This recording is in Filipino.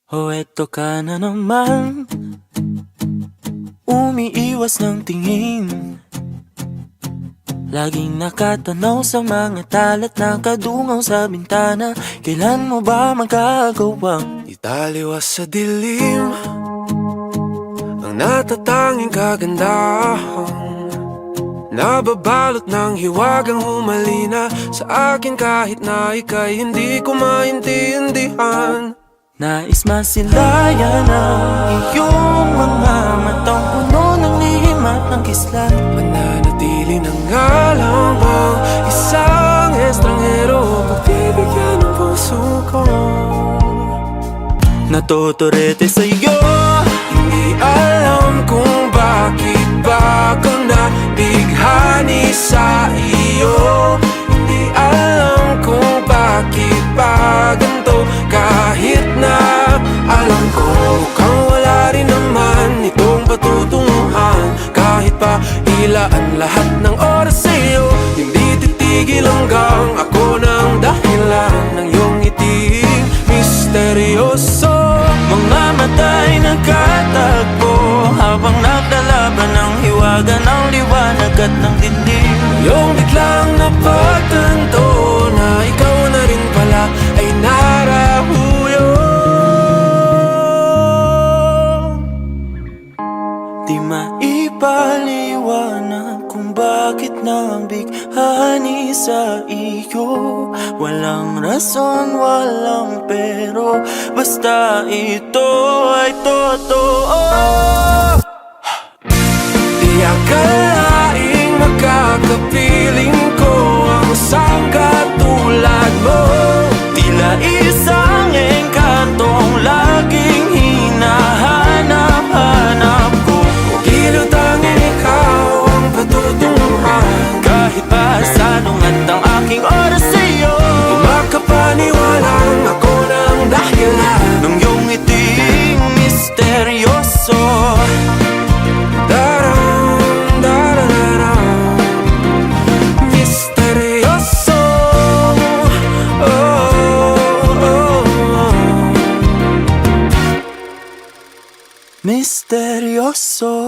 O eto ka na naman, umiiwas ng tingin, laging nakatanaw sa mga talat na kadungaw sa bintana. Kailan mo ba magagawang italiwas sa dilim ang natatanging kagandahan, nababalot ng hiwagang humalina sa akin kahit na ika'y hindi ko maintindihan. nais masilayan ang iyong mga matang puno ng lihim at ng kislat? Mananatili na nga lang ang isang estranghero, pagbibigyan ng puso ko. Natuturete sa'yo, Hindi alam kung bakit ba ako nabighani sa iyo. Hindi alam kung bakit ba ganito, kahit na alam ko mukhang wala rin naman itong patutunguhan. Kahit pa ilaan lahat ng oras sa'yo, hindi titigil hanggang ako ng dahilan ng iyong ngiting misteryoso. mga mata'y nagkatagpo habang naglalaban ng hiwaga ng liwanag at ng dilim. Yung biglang napagtanto na ikaw na rin pala ay narahuyo. Di maipaliwanag kung bakit nabighani sa iyo. Walang rason, walang pero, basta ito ay totoo. Di akalaing makakapiling ko ang isang katulad mo. Tila isang engkantong laging hinahanap-hanap ko. Giliw tanging ikaw ang patutunguhan. Kahit pa salungat ang aking oras sa'yo, Di makapaniwalang ako ng dahilan nung iyong ngiting misteryoso. Daram, darararam, misteryoso. Oh, oh, oh. Misteryoso.